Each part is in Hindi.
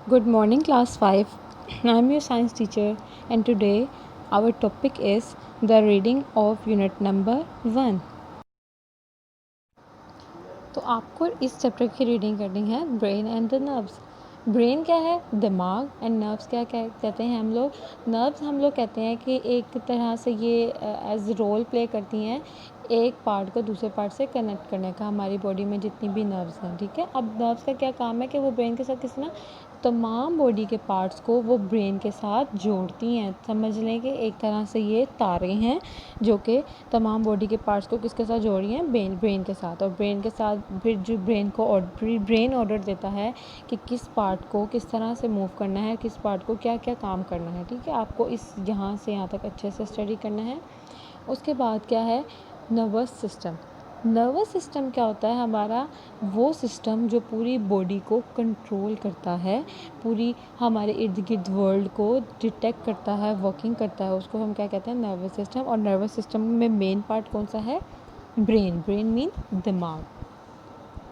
Good morning, class 5. I'm your science teacher, and today our topic is the reading of unit number 1. तो आपको इस चैप्टर की रीडिंग करनी है brain and the nerves. Brain क्या है? दिमाग। एंड नर्व्स क्या कहते हैं हम लोग? नर्व्स हम लोग कहते हैं कि एक तरह से ये एज रोल प्ले करती हैं एक पार्ट को दूसरे पार्ट से कनेक्ट करने का, हमारी बॉडी में जितनी भी नर्व्स हैं। ठीक है, अब नर्व्स का क्या काम है कि वो ब्रेन के साथ किसी ना तमाम बॉडी के पार्ट्स को वो ब्रेन के साथ जोड़ती हैं। समझ लें कि एक तरह से ये तारे हैं जो कि तमाम बॉडी के पार्ट्स को किसके साथ जोड़ रही हैं? ब्रेन के साथ। और ब्रेन के साथ फिर जो ब्रेन ऑर्डर देता है कि किस पार्ट को किस तरह से मूव करना है, किस पार्ट को क्या क्या काम करना है। ठीक है, आपको इस यहाँ से यहाँ तक अच्छे से स्टडी करना है। उसके बाद क्या है? Nervous system. नर्वस सिस्टम क्या होता है? हमारा वो सिस्टम जो पूरी बॉडी को कंट्रोल करता है, पूरी हमारे इर्द गिर्द वर्ल्ड को डिटेक्ट करता है, वर्किंग करता है, उसको हम क्या कहते हैं? Nervous system. और नर्वस सिस्टम में मेन पार्ट कौन सा है? ब्रेन। ब्रेन मीन दिमाग।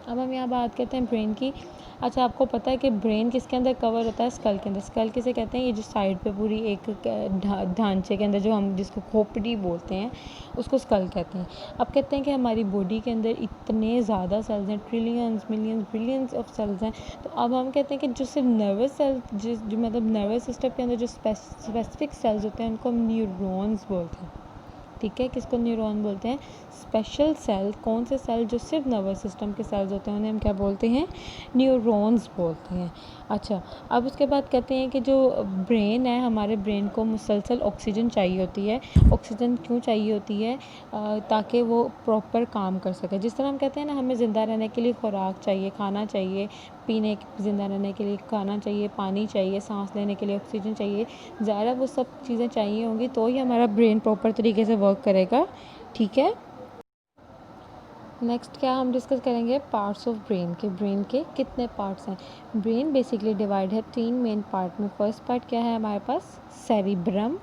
अब हम यहाँ बात करते हैं ब्रेन की। अच्छा, आपको पता है कि ब्रेन किसके अंदर कवर होता है? स्कल के अंदर। स्कल किसे कहते हैं? ये जो साइड पे पूरी एक ढांचे के अंदर जो हम जिसको खोपड़ी बोलते हैं उसको स्कल कहते हैं। अब कहते हैं कि हमारी बॉडी के अंदर इतने ज़्यादा सेल्स हैं, trillions millions billions of cells हैं। तो अब हम कहते हैं कि जो सिर्फ नर्वस सेल जो मतलब नर्वस सिस्टम के अंदर जो स्पेसिफिक सेल्स होते हैं उनको हम न्यूरॉन्स बोलते हैं। ठीक है, किसको न्यूरॉन बोलते हैं? Special cell. कौन से सेल? जो सिर्फ नर्वस सिस्टम के सेल्स होते हैं उन्हें हम क्या बोलते हैं? न्यूरॉन्स बोलते हैं। अच्छा, अब उसके बाद कहते हैं कि जो ब्रेन है, हमारे ब्रेन को मुसलसल ऑक्सीजन चाहिए होती है। ऑक्सीजन क्यों चाहिए होती है? ताकि वो प्रॉपर काम कर सके। जिस तरह हम कहते हैं ना, हमें ज़िंदा रहने के लिए खुराक चाहिए, खाना चाहिए, पीने ज़िंदा रहने के लिए खाना चाहिए, पानी चाहिए, सांस लेने के लिए ऑक्सीजन चाहिए। ज़्यादा वो सब चीज़ें चाहिए होंगी तो ही हमारा ब्रेन प्रॉपर तरीके से वर्क करेगा। ठीक है, नेक्स्ट क्या हम डिस्कस करेंगे? पार्ट्स ऑफ ब्रेन के कितने पार्ट्स हैं? ब्रेन बेसिकली डिवाइड है 3 मेन पार्ट में। फर्स्ट पार्ट क्या है हमारे पास? सेरिब्रम।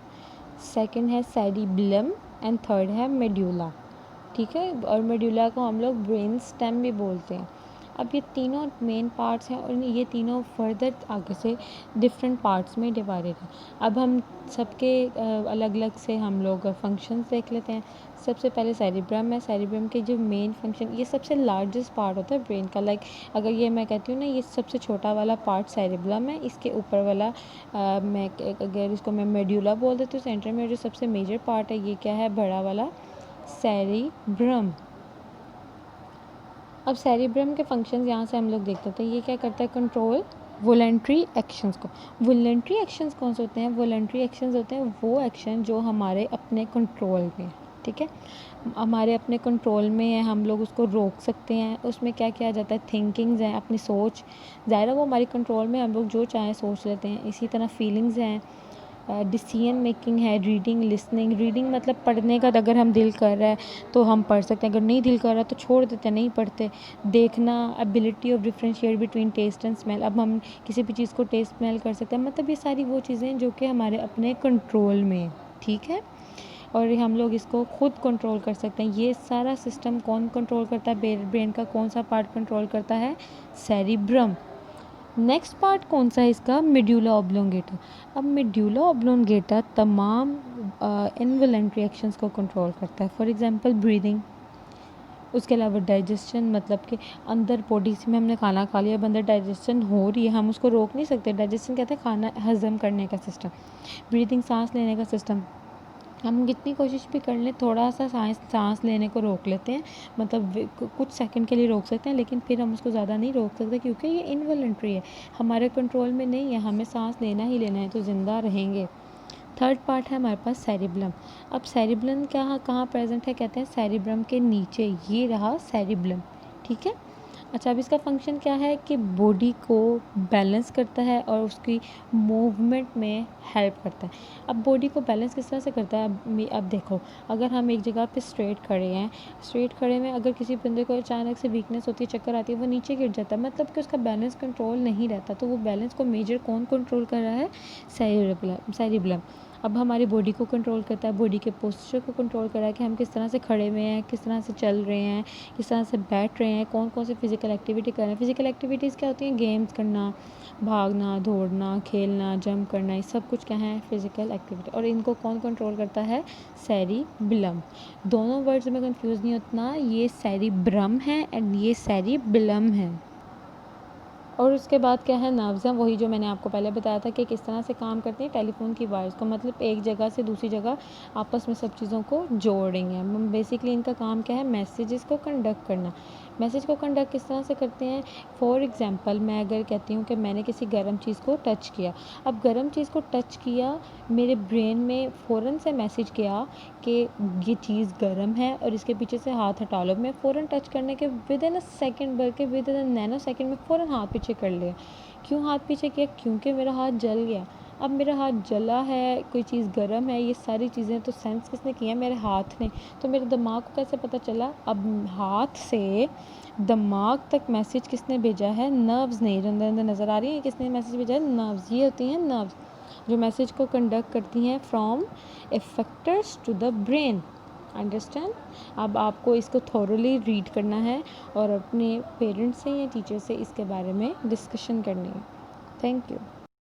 सेकंड है सेरिबलम एंड थर्ड है मेड्यूला। ठीक है, और मेड्यूला को हम लोग ब्रेन स्टेम भी बोलते हैं। अब ये तीनों मेन पार्ट्स हैं और ये तीनों फर्दर आगे से डिफरेंट पार्ट्स में डिवाइडेड हैं। अब हम सबके अलग अलग से हम लोग फंक्शंस देख लेते हैं। सबसे पहले सेरिब्रम है। सेरिब्रम के जो मेन फंक्शन, ये सबसे लार्जेस्ट पार्ट होता है ब्रेन का। लाइक अगर ये मैं कहती हूँ ना, ये सबसे छोटा वाला पार्ट सेरिब्रम है, इसके ऊपर वाला मैं अगर इसको मैं मेड्यूला बोल देती हूँ, सेंटर में जो सबसे मेजर पार्ट है ये क्या है? बड़ा वाला सेरिब्रम। अब सेरिब्रम के फंक्शंस यहाँ से हम लोग देख लेते हैं। ये क्या करता है? कंट्रोल वॉलंटरी एक्शंस को। वॉलंटरी एक्शंस कौन से होते हैं? वॉलंटरी एक्शंस होते हैं वो एक्शन जो हमारे अपने कंट्रोल में। ठीक है, हमारे अपने कंट्रोल में है, हम लोग उसको रोक सकते हैं। उसमें क्या किया जाता है? थिंकिंग्स हैं, अपनी सोच। ज़ाहिर है वो हमारी कंट्रोल में, हम लोग जो चाहें सोच लेते हैं। इसी तरह फीलिंग्स हैं, डिसीजन मेकिंग है, रीडिंग, लिसनिंग। रीडिंग मतलब पढ़ने का, अगर हम दिल कर रहा है तो हम पढ़ सकते हैं, अगर नहीं दिल कर रहा तो छोड़ देते हैं, नहीं पढ़ते। देखना, ability of differentiate between taste and smell. अब हम किसी भी चीज़ को टेस्ट स्मेल कर सकते हैं। मतलब ये सारी वो चीज़ें जो कि हमारे अपने कंट्रोल में। ठीक है, और हम लोग इसको खुद कंट्रोल कर सकते हैं। ये सारा सिस्टम कौन कंट्रोल करता है? ब्रेन का कौन सा पार्ट कंट्रोल करता है? सेरिब्रम। नेक्स्ट पार्ट कौन सा है इसका? Medulla oblongata. अब मेड्यूला ऑब्लोंगेटा तमाम इनवॉलंटरी एक्शंस को कंट्रोल करता है। For example breathing. उसके अलावा डाइजेशन, मतलब कि अंदर बॉडी से में हमने खाना खा लिया, अब अंदर डाइजेशन हो रही है, हम उसको रोक नहीं सकते। डाइजेशन कहते हैं खाना हजम करने का सिस्टम। ब्रीदिंग, सांस लेने का सिस्टम। हम कितनी कोशिश भी कर लें, थोड़ा सा सांस लेने को रोक लेते हैं, मतलब कुछ सेकंड के लिए रोक सकते हैं, लेकिन फिर हम उसको ज़्यादा नहीं रोक सकते क्योंकि ये इनवॉलंटरी है, हमारे कंट्रोल में नहीं है। हमें सांस लेना ही लेना है तो ज़िंदा रहेंगे। थर्ड पार्ट है हमारे पास सेरिब्लम। अब सेरिब्लम कहाँ प्रेजेंट है? कहते हैं सेरिब्रम के नीचे, ये रहा सेरिब्लम। ठीक है, अच्छा, अब इसका फंक्शन क्या है? कि बॉडी को बैलेंस करता है और उसकी मूवमेंट में हेल्प करता है। अब बॉडी को बैलेंस किस तरह से करता है? अब देखो, अगर हम एक जगह पे स्ट्रेट खड़े हैं, स्ट्रेट खड़े में अगर किसी बंदे को अचानक से वीकनेस होती है, चक्कर आती है, वो नीचे गिर जाता है, मतलब कि उसका बैलेंस कंट्रोल नहीं रहता। तो वो बैलेंस को मेजर कौन कंट्रोल कर रहा है? सेरिब्लम। अब हमारी बॉडी को कंट्रोल करता है, बॉडी के पोस्चर को कंट्रोल कर रहा है कि हम किस तरह से खड़े हुए हैं, किस तरह से चल रहे हैं, किस तरह से बैठ रहे हैं, कौन कौन से फिज़िकल एक्टिविटी कर रहे हैं। फिज़िकल एक्टिविटीज़ क्या होती हैं? गेम्स करना, भागना, दौड़ना, खेलना, जंप करना, ये सब कुछ क्या है? Physical activity. और इनको कौन कंट्रोल करता है? सेरिबेलम। दोनों वर्ड्स में कंफ्यूज नहीं होना, ये सेरिब्रम है एंड ये सेरिबेलम है। और उसके बाद क्या है? नर्व्स हैं, वही जो मैंने आपको पहले बताया था कि किस तरह से काम करते हैं टेलीफोन की वायर्स को, मतलब एक जगह से दूसरी जगह आपस में सब चीज़ों को जोड़ रही हैं। बेसिकली इनका काम क्या है? मैसेजेस को कंडक्ट करना। मैसेज को कंडक्ट किस तरह से करते हैं? फॉर एग्जांपल मैं अगर कहती हूँ कि मैंने किसी गर्म चीज़ को टच किया, अब गर्म चीज़ को टच किया, मेरे ब्रेन में फ़ौरन से मैसेज गया कि ये चीज़ गर्म है और इसके पीछे से हाथ हटा लो। मैं फ़ौरन टच करने के विद इन अ सेकेंड, बल्कि with in a nano second में फ़ौरन हाथ पीछे कर लिया। क्यों हाथ पीछे किया? क्योंकि मेरा हाथ जल गया। अब मेरा हाथ जला है, कोई चीज़ गर्म है, ये सारी चीज़ें तो सेंस किसने किया? मेरे हाथ ने। तो मेरे दिमाग को कैसे पता चला? अब हाथ से दिमाग तक मैसेज किसने भेजा है? नर्व्स ने। अंदर नज़र आ रही है किसने मैसेज भेजा है? नर्व्स। ये होती हैं नर्व्स जो मैसेज को कंडक्ट करती हैं from effectors to the brain. Understand? अब आपको इसको थॉरोली रीड करना है और अपने पेरेंट्स से या टीचर से इसके बारे में डिस्कशन करनी है। Thank you.